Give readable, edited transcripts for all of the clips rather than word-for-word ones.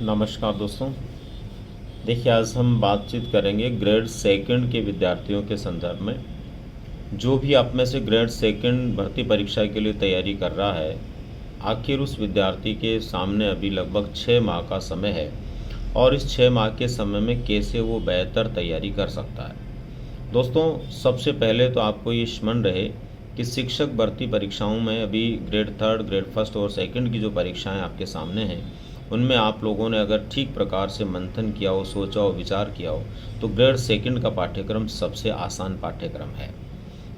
नमस्कार दोस्तों। देखिए, आज हम बातचीत करेंगे ग्रेड सेकंड के विद्यार्थियों के संदर्भ में। जो भी आप में से ग्रेड सेकंड भर्ती परीक्षा के लिए तैयारी कर रहा है, आखिर उस विद्यार्थी के सामने अभी लगभग 6 माह का समय है और इस 6 माह के समय में कैसे वो बेहतर तैयारी कर सकता है। दोस्तों, सबसे पहले तो आपको ये स्मरण रहे कि शिक्षक भर्ती परीक्षाओं में अभी ग्रेड थर्ड, ग्रेड फर्स्ट और सेकंड की जो परीक्षाएं आपके सामने हैं, उनमें आप लोगों ने अगर ठीक प्रकार से मंथन किया हो, सोचा हो, विचार किया हो, तो ग्रेड सेकंड का पाठ्यक्रम सबसे आसान पाठ्यक्रम है।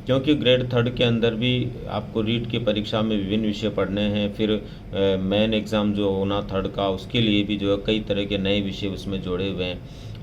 क्योंकि ग्रेड थर्ड के अंदर भी आपको रीट की परीक्षा में विभिन्न विषय पढ़ने हैं, फिर मेन एग्ज़ाम जो होना थर्ड का, उसके लिए भी जो है कई तरह के नए विषय उसमें जोड़े हुए हैं।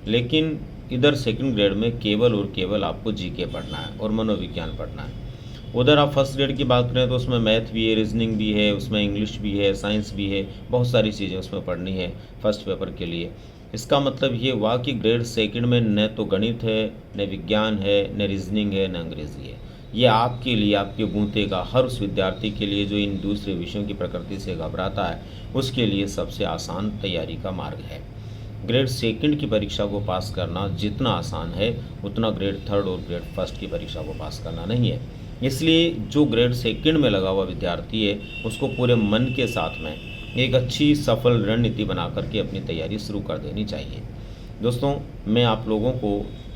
लेकिन इधर सेकंड ग्रेड में केवल और केवल आपको जीके पढ़ना है और मनोविज्ञान पढ़ना है। उधर आप फर्स्ट ग्रेड की बात करें तो उसमें मैथ भी है, रीजनिंग भी है, उसमें इंग्लिश भी है, साइंस भी है, बहुत सारी चीज़ें उसमें पढ़नी है फर्स्ट पेपर के लिए। इसका मतलब ये हुआ कि ग्रेड सेकंड में न तो गणित है, न विज्ञान है, न रीजनिंग है, न अंग्रेज़ी है। ये आपके लिए, आपके बूते का, हर उस विद्यार्थी के लिए जो इन दूसरे विषयों की प्रकृति से घबराता है, उसके लिए सबसे आसान तैयारी का मार्ग है। ग्रेड सेकंड की परीक्षा को पास करना जितना आसान है, उतना ग्रेड थर्ड और ग्रेड फर्स्ट की परीक्षा को पास करना नहीं है। इसलिए जो ग्रेड सेकंड में लगा हुआ विद्यार्थी है, उसको पूरे मन के साथ में एक अच्छी सफल रणनीति बना करके अपनी तैयारी शुरू कर देनी चाहिए। दोस्तों, मैं आप लोगों को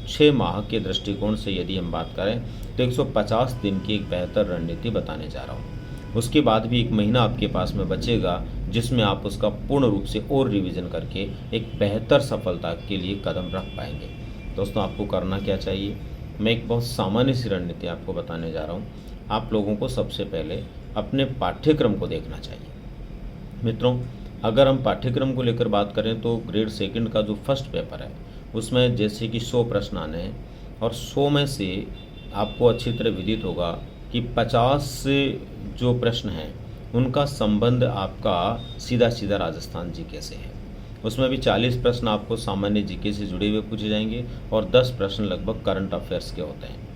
6 माह के दृष्टिकोण से यदि हम बात करें तो 150 दिन की एक बेहतर रणनीति बताने जा रहा हूँ। उसके बाद भी 1 महीना आपके पास में बचेगा, जिसमें आप उसका पूर्ण रूप से और रिवीजन करके एक बेहतर सफलता के लिए कदम रख पाएंगे। दोस्तों, आपको करना क्या चाहिए? मैं एक बहुत सामान्य सी रणनीति आपको बताने जा रहा हूँ। आप लोगों को सबसे पहले अपने पाठ्यक्रम को देखना चाहिए। मित्रों, अगर हम पाठ्यक्रम को लेकर बात करें तो ग्रेड सेकंड का जो फर्स्ट पेपर है, उसमें जैसे कि 100 प्रश्न आने हैं और 100 में से आपको अच्छी तरह विदित होगा कि 50 जो प्रश्न हैं, उनका संबंध आपका सीधा सीधा राजस्थान जीके से है। उसमें भी 40 प्रश्न आपको सामान्य जीके से जुड़े हुए पूछे जाएंगे और 10 प्रश्न लगभग करंट अफेयर्स के होते हैं।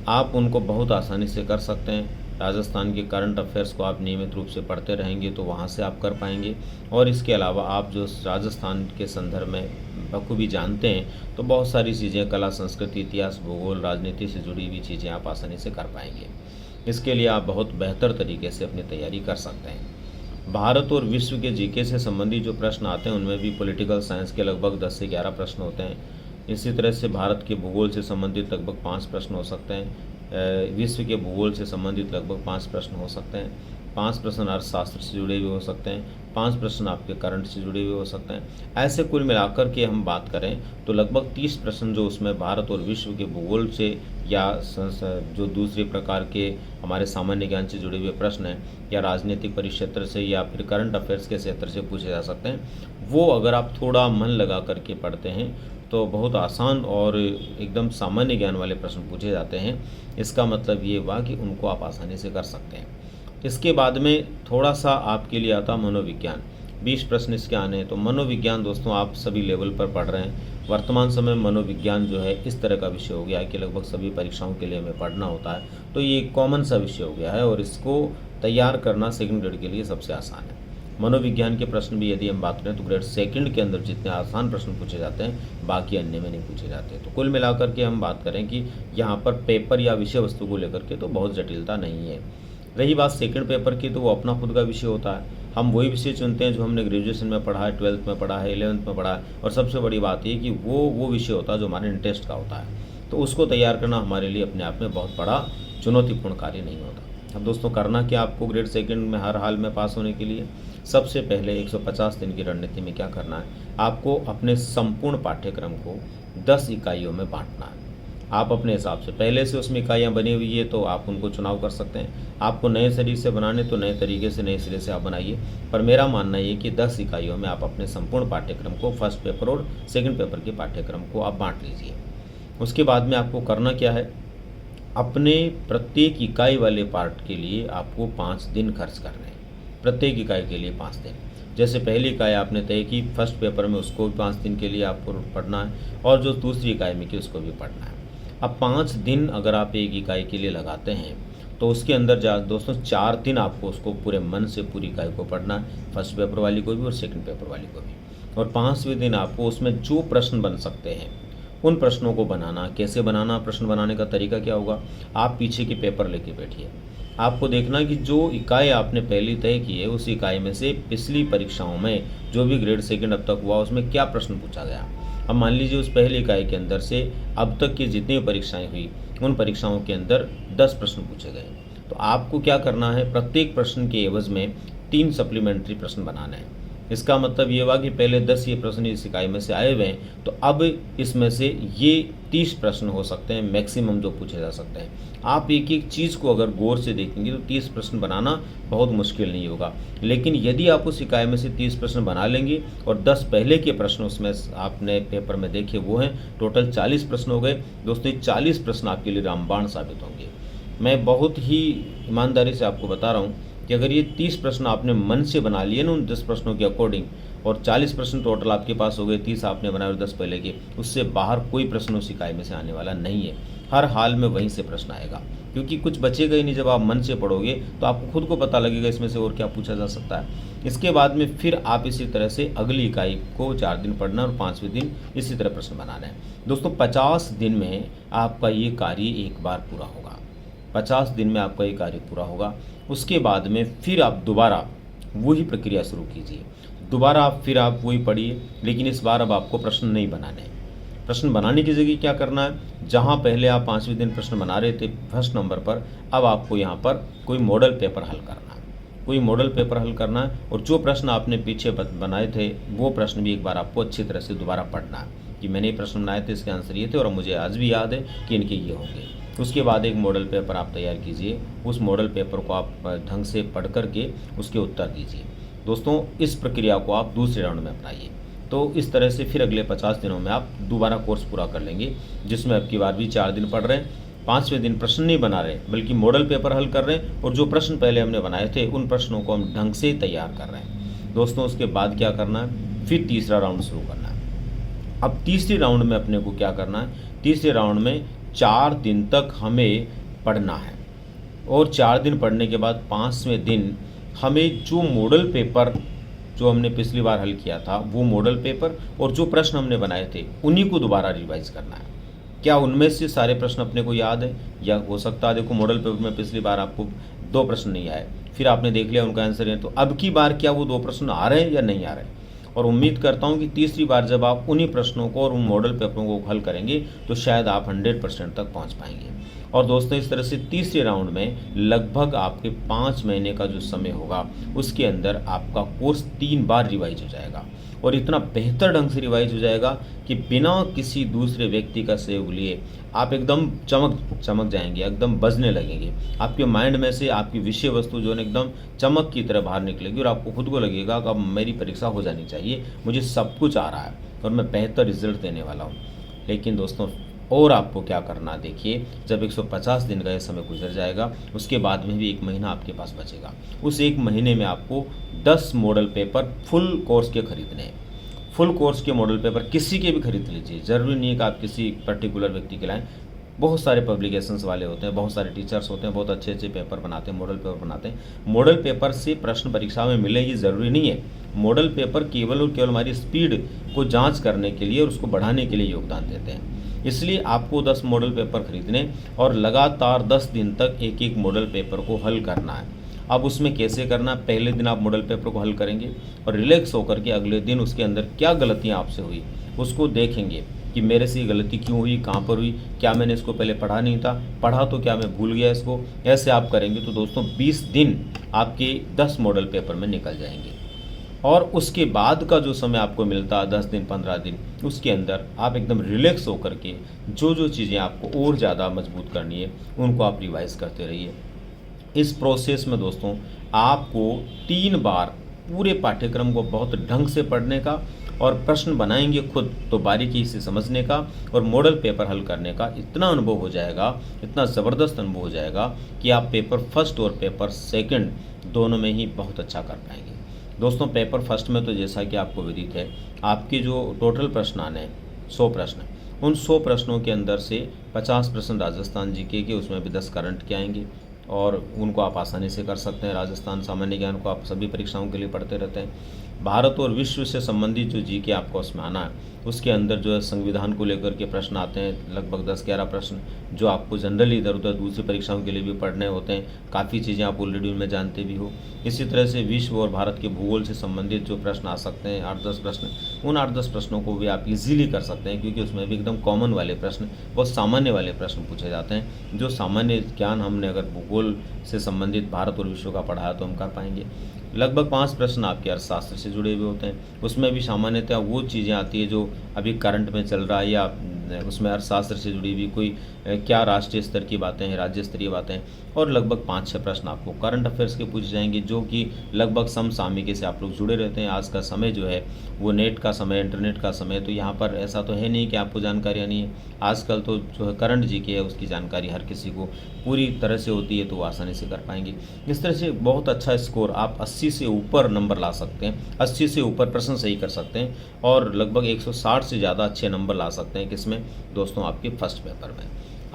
आप उनको बहुत आसानी से कर सकते हैं। राजस्थान के करंट अफेयर्स को आप नियमित रूप से पढ़ते रहेंगे तो वहाँ से आप कर पाएंगे। और इसके अलावा आप जो राजस्थान के संदर्भ में बखूबी जानते हैं, तो बहुत सारी चीज़ें, कला, संस्कृति, इतिहास, भूगोल, राजनीति से जुड़ी हुई चीज़ें आप आसानी से कर पाएंगे। इसके लिए आप बहुत बेहतर तरीके से अपनी तैयारी कर सकते हैं। भारत और विश्व के जीके से संबंधित जो प्रश्न आते हैं, उनमें भी पॉलिटिकल साइंस के लगभग 10 से 11 प्रश्न होते हैं। इसी तरह से भारत के भूगोल से संबंधित लगभग 5 प्रश्न हो सकते हैं। विश्व के भूगोल से संबंधित लगभग 5 प्रश्न हो सकते हैं। 5 प्रश्न अर्थशास्त्र से जुड़े हुए हो सकते हैं। 5 प्रश्न आपके करंट से जुड़े हुए हो सकते हैं। ऐसे कुल मिलाकर के हम बात करें तो लगभग 30 प्रश्न जो उसमें भारत और विश्व के भूगोल से या जो दूसरे प्रकार के हमारे सामान्य ज्ञान से जुड़े हुए प्रश्न हैं, या राजनीतिक परिक्षेत्र से या फिर करंट अफेयर्स के क्षेत्र से पूछे जा सकते हैं। वो अगर आप थोड़ा मन लगा करके पढ़ते हैं तो बहुत आसान और एकदम सामान्य ज्ञान वाले प्रश्न पूछे जाते हैं। इसका मतलब ये हुआ कि उनको आप आसानी से कर सकते हैं। इसके बाद में थोड़ा सा आपके लिए आता मनोविज्ञान। 20 प्रश्न इसके आने हैं। तो मनोविज्ञान दोस्तों, आप सभी लेवल पर पढ़ रहे हैं। वर्तमान समय मनोविज्ञान जो है इस तरह का विषय हो गया है कि लगभग सभी परीक्षाओं के लिए हमें पढ़ना होता है। तो ये एक कॉमन सा विषय हो गया है और इसको तैयार करना सेकंड ग्रेड के लिए सबसे आसान है। मनोविज्ञान के प्रश्न भी यदि हम बात करें तो ग्रेड सेकंड के अंदर जितने आसान प्रश्न पूछे जाते हैं, बाकी अन्य में नहीं पूछे जाते। तो कुल मिलाकर के हम बात करें कि यहाँ पर पेपर या विषय वस्तु को लेकर के तो बहुत जटिलता नहीं है। रही बात सेकंड पेपर की, तो वो अपना खुद का विषय होता है। हम वही विषय चुनते हैं जो हमने ग्रेजुएशन में पढ़ा है, 12th में पढ़ा है, 11th में पढ़ा है। और सबसे बड़ी बात ये कि वो विषय होता है जो हमारे इंटरेस्ट का होता है। तो उसको तैयार करना हमारे लिए अपने आप में बहुत बड़ा चुनौतीपूर्ण कार्य नहीं होता। अब दोस्तों, करना क्या आपको ग्रेड सेकंड में हर हाल में पास होने के लिए? सबसे पहले 150 दिन की रणनीति में क्या करना है? आपको अपने संपूर्ण पाठ्यक्रम को 10 इकाइयों में बांटना है। आप अपने हिसाब से, पहले से उसमें इकाइयाँ बनी हुई है तो आप उनको चुनाव कर सकते हैं। आपको नए सिरे से बनाने तो नए तरीके से, नए सिरे से आप बनाइए। पर मेरा मानना ये कि 10 इकाइयों में आप अपने संपूर्ण पाठ्यक्रम को, फर्स्ट पेपर और सेकंड पेपर के पाठ्यक्रम को आप बांट लीजिए। उसके बाद में आपको करना क्या है? अपने प्रत्येक इकाई वाले पार्ट के लिए आपको 5 दिन खर्च करने हैं। प्रत्येक इकाई के लिए 5 दिन। जैसे पहली इकाई आपने तय की फर्स्ट पेपर में, उसको भी 5 दिन के लिए आपको पढ़ना है और जो दूसरी इकाई में की उसको भी पढ़ना है। अब 5 दिन अगर आप एक इकाई के लिए लगाते हैं तो उसके अंदर दोस्तों 4 दिन आपको उसको पूरे मन से पूरी इकाई को पढ़ना है, फर्स्ट पेपर वाली को भी और सेकंड पेपर वाली को भी। और 5वें दिन आपको उसमें जो प्रश्न बन सकते हैं उन प्रश्नों को बनाना। कैसे बनाना, प्रश्न बनाने का तरीका क्या होगा, आप पीछे के पेपर लेके बैठिए। आपको देखना कि जो इकाई आपने पहले तय की है उस इकाई में से पिछली परीक्षाओं में जो भी ग्रेड सेकंड अब तक हुआ उसमें क्या प्रश्न पूछा गया। अब मान लीजिए उस पहली इकाई के अंदर से अब तक की जितनी परीक्षाएं हुई उन परीक्षाओं के अंदर 10 प्रश्न पूछे गए, तो आपको क्या करना है, प्रत्येक प्रश्न के एवज में 3 सप्लीमेंट्री प्रश्न बनाने हैं। इसका मतलब ये हुआ कि पहले 10 ये प्रश्न इस इकाई में से आए हुए हैं, तो अब इसमें से ये 30 प्रश्न हो सकते हैं मैक्सिमम जो पूछे जा सकते हैं। आप एक एक चीज़ को अगर गौर से देखेंगे तो 30 प्रश्न बनाना बहुत मुश्किल नहीं होगा। लेकिन यदि आप उस इकाई में से 30 प्रश्न बना लेंगे और 10 पहले के प्रश्न उसमें आपने पेपर में देखे वो हैं, टोटल 40 प्रश्न हो गए। दोस्तों 40 प्रश्न आपके लिए रामबाण साबित होंगे। मैं बहुत ही ईमानदारी से आपको बता रहा हूँ कि अगर ये 30 प्रश्न आपने मन से बना लिए ना उन 10 प्रश्नों के अकॉर्डिंग, और 40 प्रश्न टोटल आपके पास हो गए, 30 आपने बनाए और 10 पहले के, उससे बाहर कोई प्रश्न उस इकाई में से आने वाला नहीं है। हर हाल में वहीं से प्रश्न आएगा, क्योंकि कुछ बचेगा ही नहीं। जब आप मन से पढ़ोगे तो आपको खुद को पता लगेगा इसमें से और क्या पूछा जा सकता है। इसके बाद में फिर आप इसी तरह से अगली इकाई को 4 दिन पढ़ना और 5वें दिन इसी तरह प्रश्न बनाना है। दोस्तों 50 दिन में आपका ये कार्य एक बार पूरा होगा। 50 दिन में आपका ये कार्य पूरा होगा। उसके बाद में फिर आप दोबारा वही प्रक्रिया शुरू कीजिए। दोबारा आप वही पढ़िए, लेकिन इस बार अब आपको प्रश्न नहीं बनाने हैं। प्रश्न बनाने की जगह क्या करना है, जहाँ पहले आप 5वें दिन प्रश्न बना रहे थे फर्स्ट नंबर पर, अब आपको यहाँ पर कोई मॉडल पेपर हल करना है। कोई मॉडल पेपर हल करना है और जो प्रश्न आपने पीछे बनाए थे वो प्रश्न भी एक बार आपको अच्छी तरह से दोबारा पढ़ना है कि मैंने ये प्रश्न बनाए थे, इसके आंसर ये थे और मुझे आज भी याद है कि इनके ये होंगे। उसके बाद एक मॉडल पेपर आप तैयार कीजिए। उस मॉडल पेपर को आप ढंग से पढ़ करके उसके उत्तर दीजिए। दोस्तों इस प्रक्रिया को आप दूसरे राउंड में अपनाइए। तो इस तरह से फिर अगले 50 दिनों में आप दोबारा कोर्स पूरा कर लेंगे, जिसमें अब की बार भी 4 दिन पढ़ रहे हैं, 5वें दिन प्रश्न नहीं बना रहे बल्कि मॉडल पेपर हल कर रहे हैं और जो प्रश्न पहले हमने बनाए थे उन प्रश्नों को हम ढंग से तैयार कर रहे हैं। दोस्तों उसके बाद क्या करना है, फिर तीसरा राउंड शुरू करना है। अब तीसरे राउंड में अपने को क्या करना है, तीसरे राउंड में 4 दिन तक हमें पढ़ना है और 4 दिन पढ़ने के बाद 5वें दिन हमें जो मॉडल पेपर जो हमने पिछली बार हल किया था वो मॉडल पेपर और जो प्रश्न हमने बनाए थे उन्हीं को दोबारा रिवाइज करना है। क्या उनमें से सारे प्रश्न अपने को याद है, या हो सकता है देखो मॉडल पेपर में पिछली बार आपको 2 प्रश्न नहीं आए, फिर आपने देख लिया उनका आंसर है, तो अब की बार क्या वो 2 प्रश्न आ रहे हैं या नहीं आ रहे हैं। और उम्मीद करता हूं कि तीसरी बार जब आप उन्हीं प्रश्नों को और उन मॉडल पेपरों को हल करेंगे तो शायद आप 100% तक पहुंच पाएंगे। और दोस्तों इस तरह से तीसरे राउंड में लगभग आपके 5 महीने का जो समय होगा उसके अंदर आपका कोर्स 3 बार रिवाइज हो जाएगा और इतना बेहतर ढंग से रिवाइज हो जाएगा कि बिना किसी दूसरे व्यक्ति का सहयोग लिए आप एकदम चमक जाएंगे, एकदम बजने लगेंगे। आपके माइंड में से आपकी विषय वस्तु जो है एकदम चमक की तरह बाहर निकलेगी और आपको खुद को लगेगा कि अब मेरी परीक्षा हो जानी चाहिए, मुझे सब कुछ आ रहा है और मैं बेहतर रिजल्ट देने वाला हूँ। लेकिन दोस्तों और आपको क्या करना, देखिए जब 150 दिन का यह समय गुजर जाएगा उसके बाद में भी 1 महीना आपके पास बचेगा। उस 1 महीने में आपको 10 मॉडल पेपर फुल कोर्स के खरीदने हैं। फुल कोर्स के मॉडल पेपर किसी के भी खरीद लीजिए, ज़रूरी नहीं है कि आप किसी पर्टिकुलर व्यक्ति के लाएं। बहुत सारे पब्लिकेशंस वाले होते हैं, बहुत सारे टीचर्स होते हैं, बहुत अच्छे अच्छे पेपर बनाते हैं, मॉडल पेपर बनाते हैं। मॉडल पेपर से प्रश्न परीक्षा में मिले ये ज़रूरी नहीं है। मॉडल पेपर केवल और केवल हमारी स्पीड को जांच करने के लिए और उसको बढ़ाने के लिए योगदान देते हैं। इसलिए आपको 10 मॉडल पेपर खरीदने और लगातार 10 दिन तक एक एक मॉडल पेपर को हल करना है। अब उसमें कैसे करना, पहले दिन आप मॉडल पेपर को हल करेंगे और रिलैक्स होकर के अगले दिन उसके अंदर क्या गलतियाँ आपसे हुई उसको देखेंगे कि मेरे से ये गलती क्यों हुई, कहाँ पर हुई, क्या मैंने इसको पहले पढ़ा नहीं था, पढ़ा तो क्या मैं भूल गया इसको। ऐसे आप करेंगे तो दोस्तों 20 दिन आपके 10 मॉडल पेपर में निकल जाएंगे और उसके बाद का जो समय आपको मिलता है 10 दिन 15 दिन, उसके अंदर आप एकदम रिलैक्स होकर के जो जो चीज़ें आपको और ज़्यादा मजबूत करनी है उनको आप रिवाइज करते रहिए। इस प्रोसेस में दोस्तों आपको 3 बार पूरे पाठ्यक्रम को बहुत ढंग से पढ़ने का और प्रश्न बनाएंगे खुद तो बारीकी से समझने का और मॉडल पेपर हल करने का इतना अनुभव हो जाएगा, इतना ज़बरदस्त अनुभव हो जाएगा कि आप पेपर फर्स्ट और पेपर सेकंड दोनों में ही बहुत अच्छा कर पाएंगे। दोस्तों पेपर फर्स्ट में तो जैसा कि आपको विदित है आपके जो टोटल प्रश्न आने हैं 100 प्रश्न, उन 100 प्रश्नों के अंदर से 50 प्रश्न राजस्थान जीके के, उसमें भी 10 करंट के आएंगे और उनको आप आसानी से कर सकते हैं। राजस्थान सामान्य ज्ञान को आप सभी परीक्षाओं के लिए पढ़ते रहते हैं। भारत और विश्व से संबंधित जो जीके आपको उसमें आना है, उसके अंदर जो है संविधान को लेकर के प्रश्न आते हैं, लगभग 10-11 प्रश्न जो आपको जनरली इधर उधर दूसरी परीक्षाओं के लिए भी पढ़ने होते हैं। काफ़ी चीज़ें आप ऑलरेडी उनमें जानते भी हो। इसी तरह से विश्व और भारत के भूगोल से संबंधित जो प्रश्न आ सकते हैं 8-10 प्रश्न, उन 8-10 प्रश्नों को भी आप इजीली कर सकते हैं, क्योंकि उसमें भी एकदम कॉमन वाले प्रश्न, बहुत सामान्य वाले प्रश्न पूछे जाते हैं। जो सामान्य ज्ञान हमने अगर भूगोल से संबंधित भारत और विश्व का पढ़ा है तो हम कर पाएंगे। लगभग 5 प्रश्न आपके अर्थशास्त्र से जुड़े हुए होते हैं। उसमें भी सामान्यतः वो चीज़ें आती है जो अभी करंट में चल रहा है, या उसमें अर्थशास्त्र से जुड़ी हुई कोई क्या राष्ट्रीय स्तर की बातें हैं, राज्य स्तरीय बातें, और लगभग 5-6 प्रश्न आपको करंट अफेयर्स के पूछे जाएंगे, जो कि लगभग समसामयिकी से आप लोग जुड़े रहते हैं। आज का समय जो है वो नेट का समय, इंटरनेट का समय, तो यहाँ पर ऐसा तो है नहीं कि आपको जानकारियाँ नहीं है। आजकल तो जो है करंट जीके है उसकी जानकारी हर किसी को पूरी तरह से होती है, तो वो आसानी से कर पाएंगे। इस तरह से बहुत अच्छा स्कोर, आप 80 से ऊपर नंबर ला सकते हैं, 80 से ऊपर प्रश्न सही कर सकते हैं, और लगभग 160 से ज़्यादा अच्छे नंबर ला सकते हैं। किसमें दोस्तों? आपके फर्स्ट पेपर में।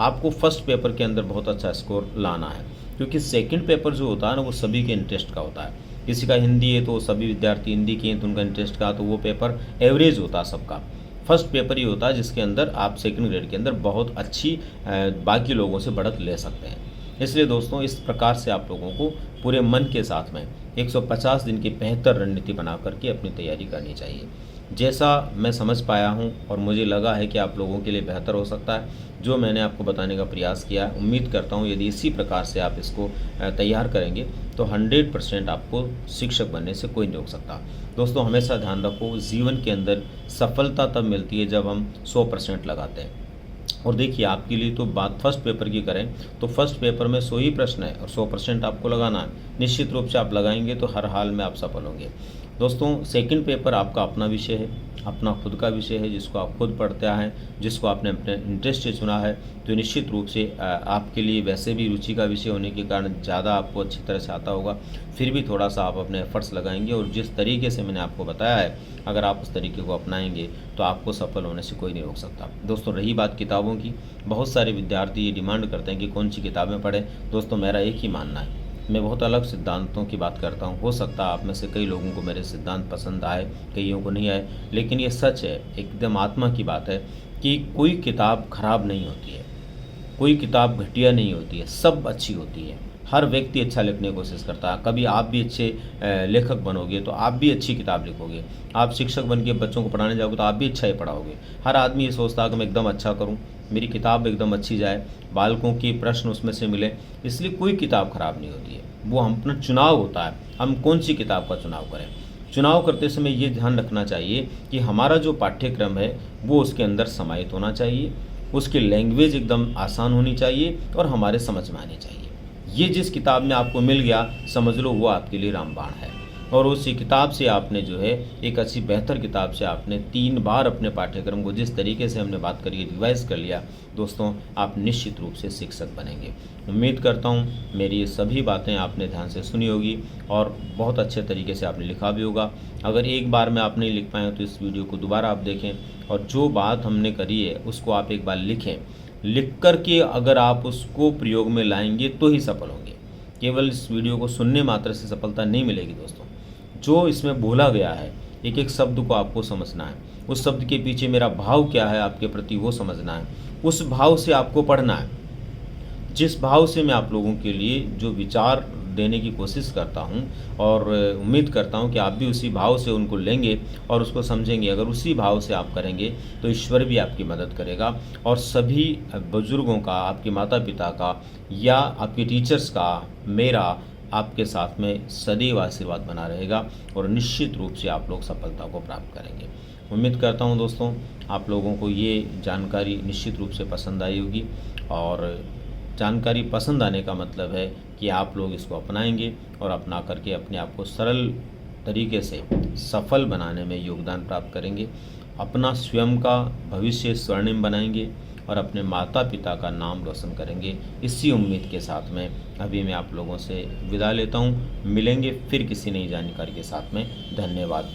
आपको फर्स्ट पेपर के अंदर बहुत अच्छा स्कोर लाना है, क्योंकि सेकंड पेपर जो होता है ना, वो सभी के इंटरेस्ट का होता है। किसी का हिंदी है तो सभी विद्यार्थी हिंदी के हैं तो उनका इंटरेस्ट का, तो वो पेपर एवरेज होता है सबका। फर्स्ट पेपर ही होता है जिसके अंदर आप सेकंड ग्रेड के अंदर बहुत अच्छी बाकी लोगों से बढ़त ले सकते हैं। इसलिए दोस्तों, इस प्रकार से आप लोगों को पूरे मन के साथ में 150 दिन की बेहतर रणनीति बना करके अपनी तैयारी करनी चाहिए। जैसा मैं समझ पाया हूं और मुझे लगा है कि आप लोगों के लिए बेहतर हो सकता है, जो मैंने आपको बताने का प्रयास किया है, उम्मीद करता हूं यदि इसी प्रकार से आप इसको तैयार करेंगे तो 100% आपको शिक्षक बनने से कोई नहीं रोक सकता। दोस्तों, हमेशा ध्यान रखो, जीवन के अंदर सफलता तब मिलती है जब हम 100% लगाते हैं। और देखिए, आपके लिए तो बात फर्स्ट पेपर की करें तो फर्स्ट पेपर में 100 ही प्रश्न है और 100% आपको लगाना है। निश्चित रूप से आप लगाएंगे तो हर हाल में आप सफल होंगे। दोस्तों, सेकंड पेपर आपका अपना विषय है, अपना खुद का विषय है, जिसको आप खुद पढ़ते हैं, जिसको आपने अपने इंटरेस्ट से चुना है, तो निश्चित रूप से आपके लिए वैसे भी रुचि का विषय होने के कारण ज़्यादा आपको अच्छी तरह से आता होगा। फिर भी थोड़ा सा आप अपने एफर्ट्स लगाएंगे और जिस तरीके से मैंने आपको बताया है, अगर आप उस तरीके को अपनाएंगे तो आपको सफल होने से कोई नहीं रोक सकता। दोस्तों, रही बात किताबों की, बहुत सारे विद्यार्थी ये डिमांड करते हैं कि कौन सी किताबें पढ़ें। दोस्तों, मेरा एक ही मानना है, मैं बहुत अलग सिद्धांतों की बात करता हूँ। हो सकता है आप में से कई लोगों को मेरे सिद्धांत पसंद आए, कईयों को नहीं आए, लेकिन ये सच है, एकदम आत्मा की बात है कि कोई किताब खराब नहीं होती है, कोई किताब घटिया नहीं होती है, सब अच्छी होती है। हर व्यक्ति अच्छा लिखने की कोशिश करता है। कभी आप भी अच्छे लेखक बनोगे तो आप भी अच्छी किताब लिखोगे। आप शिक्षक बन के बच्चों को पढ़ाने जाओगे तो आप भी अच्छा ही पढ़ाओगे। हर आदमी ये सोचता है कि मैं एकदम अच्छा करूं, मेरी किताब एकदम अच्छी जाए, बालकों के प्रश्न उसमें से मिले। इसलिए कोई किताब खराब नहीं होती है, वो हम अपना चुनाव होता है, हम कौन सी किताब का चुनाव करें। चुनाव करते समय ये ध्यान रखना चाहिए कि हमारा जो पाठ्यक्रम है वो उसके अंदर समाहित होना चाहिए, उसकी लैंग्वेज एकदम आसान होनी चाहिए और हमारे समझ में आनी चाहिए। ये जिस किताब में आपको मिल गया, समझ लो वो आपके लिए रामबाण है। और उसी किताब से आपने जो है एक अच्छी बेहतर किताब से आपने 3 बार अपने पाठ्यक्रम को जिस तरीके से हमने बात करी रिवाइज कर लिया, दोस्तों आप निश्चित रूप से शिक्षक बनेंगे। उम्मीद करता हूँ मेरी ये सभी बातें आपने ध्यान से सुनी होगी और बहुत अच्छे तरीके से आपने लिखा भी होगा। अगर एक बार में आप नहीं लिख पाए तो इस वीडियो को दोबारा आप देखें और जो बात हमने करी है उसको आप एक बार लिखें। लिख कर के अगर आप उसको प्रयोग में लाएंगे तो ही सफल होंगे। केवल इस वीडियो को सुनने मात्र से सफलता नहीं मिलेगी दोस्तों। जो इसमें बोला गया है, एक एक शब्द को आपको समझना है, उस शब्द के पीछे मेरा भाव क्या है आपके प्रति वो समझना है, उस भाव से आपको पढ़ना है। जिस भाव से मैं आप लोगों के लिए जो विचार देने की कोशिश करता हूं और उम्मीद करता हूं कि आप भी उसी भाव से उनको लेंगे और उसको समझेंगे। अगर उसी भाव से आप करेंगे तो ईश्वर भी आपकी मदद करेगा और सभी बुजुर्गों का, आपके माता पिता का या आपके टीचर्स का, मेरा आपके साथ में सदैव आशीर्वाद बना रहेगा और निश्चित रूप से आप लोग सफलता को प्राप्त करेंगे। उम्मीद करता हूं दोस्तों आप लोगों को ये जानकारी निश्चित रूप से पसंद आई होगी और जानकारी पसंद आने का मतलब है कि आप लोग इसको अपनाएंगे और अपना करके अपने आप को सरल तरीके से सफल बनाने में योगदान प्राप्त करेंगे, अपना स्वयं का भविष्य स्वर्णिम बनाएंगे और अपने माता पिता का नाम रोशन करेंगे। इसी उम्मीद के साथ में अभी मैं आप लोगों से विदा लेता हूँ। मिलेंगे फिर किसी नई जानकारी के साथ में। धन्यवाद।